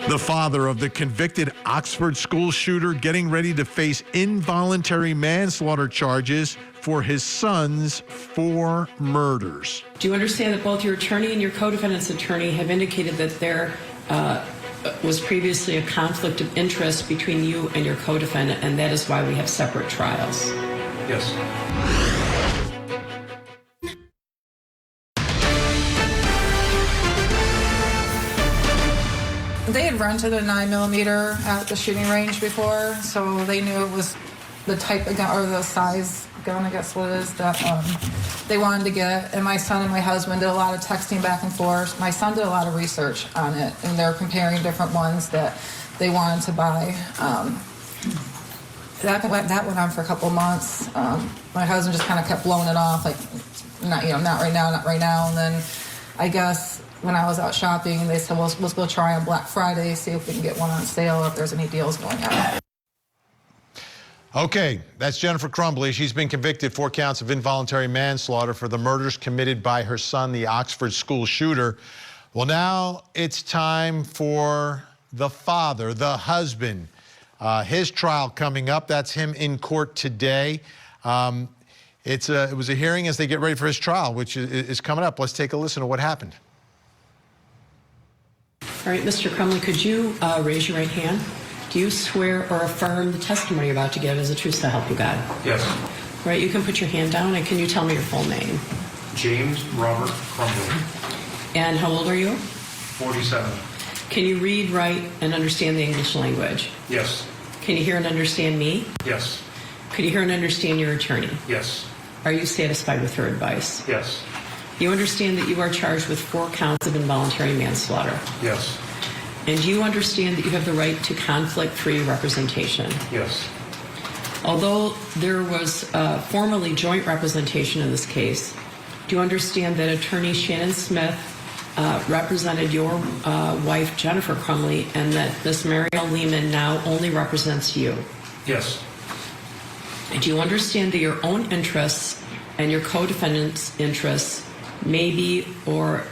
The father of the convicted Oxford school shooter getting ready to face involuntary manslaughter charges for his son's 4 murders. Do you understand that both your attorney and your co-defendant's attorney have indicated that there was previously a conflict of interest between you and your co-defendant, and that is why we have separate trials? Yes. They had rented a 9mm at the shooting range before, so they knew it was the type of gun, or the size gun, I guess what it is, that they wanted to get. And my son and my husband did a lot of texting back and forth. My son did a lot of research on it, and they're comparing different ones that they wanted to buy. That went on for a couple of months. My husband just kind of kept blowing it off, like, not right now, not right now. And then I guess when I was out shopping, they said, well, let's go try on Black Friday, see if we can get one on sale, if there's any deals going on. Okay, that's Jennifer Crumbley. She's been convicted 4 counts of involuntary manslaughter for the murders committed by her son, the Oxford school shooter. Well, now it's time for the father, the husband. His trial coming up. That's him in court today. It was a hearing as they get ready for his trial, which is coming up. Let's take a listen to what happened. All right, Mr. Crumbley, could you raise your right hand? Do you swear or affirm the testimony you're about to give is the truth so help you God? Yes. All right, you can put your hand down, and can you tell me your full name? James Robert Crumbley. And how old are you? 47. Can you read, write, and understand the English language? Yes. Can you hear and understand me? Yes. Could you hear and understand your attorney? Yes. Are you satisfied with her advice? Yes. You understand that you are charged with 4 counts of involuntary manslaughter? Yes. And do you understand that you have the right to conflict-free representation? Yes. Although there was formerly joint representation in this case, do you understand that attorney Shannon Smith represented your wife, Jennifer Crumbley, and that Miss Mariel Lehman now only represents you? Yes. Do you understand that your own interests and your co-defendant's interests may be or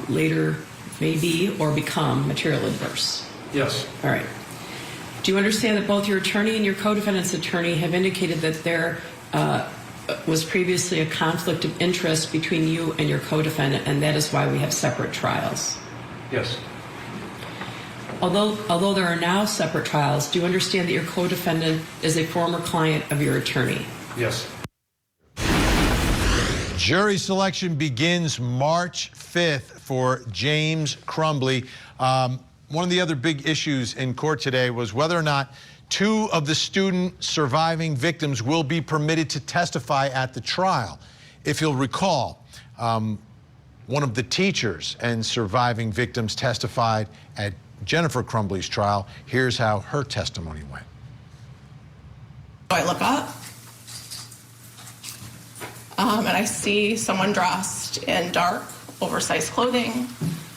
later may be or become material adverse? Yes. All right. Do you understand that both your attorney and your co-defendant's attorney have indicated that there was previously a conflict of interest between you and your co-defendant, and that is why we have separate trials? Yes. Although there are now separate trials, do you understand that your co-defendant is a former client of your attorney? Yes. Jury selection begins March 5th for James Crumbley. One of the other big issues in court today was whether or not 2 of the student surviving victims will be permitted to testify at the trial. If you'll recall, one of the teachers and surviving victims testified at Jennifer Crumbley's trial. Here's how her testimony went. I look up, and I see someone dressed in dark, oversized clothing.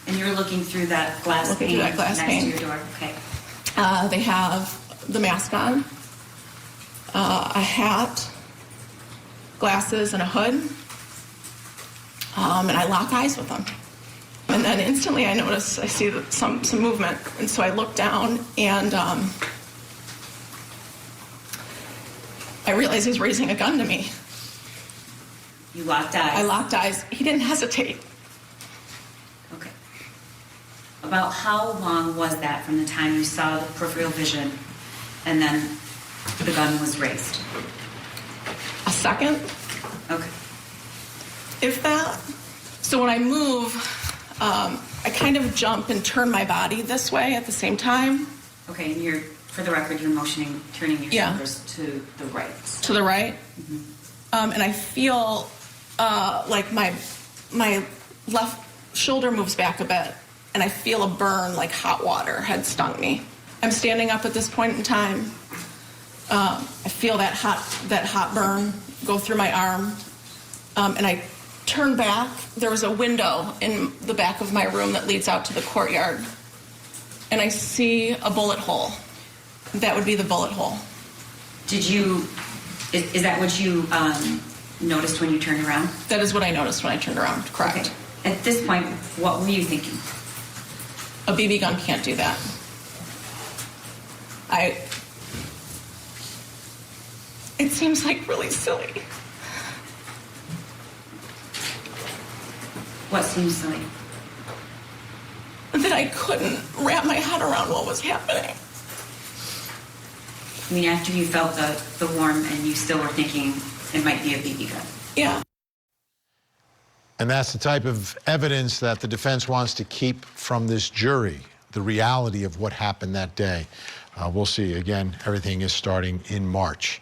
And you're looking through that glass pane next to your door. Okay. They have the mask on, a hat, glasses, and a hood. And I lock eyes with them. And then instantly I notice, I see some movement. And so I look down, and I realize he's raising a gun to me. You locked eyes? I locked eyes. He didn't hesitate. Okay. About how long was that from the time you saw the peripheral vision and then the gun was raised? A second. Okay. If that. So when I move, I kind of jump and turn my body this way at the same time. Okay, and you're, for the record, you're motioning, turning your shoulders to the right. To the right. Mm-hmm. And I feel like my left shoulder moves back a bit, and I feel a burn like hot water had stung me. I'm standing up at this point in time. I feel that hot burn go through my arm, and I turn back. There was a window in the back of my room that leads out to the courtyard, and I see a bullet hole. That would be the bullet hole. Did you, is that what you noticed when you turned around? That is what I noticed when I turned around, correct. Okay. At this point, what were you thinking? A BB gun can't do that. It seems like really silly. What seems silly? That I couldn't wrap my head around what was happening. I mean, after you felt the warmth and you still were thinking it might be a BB gun. Yeah. And that's the type of evidence that the defense wants to keep from this jury, the reality of what happened that day. We'll see. Again, everything is starting in March.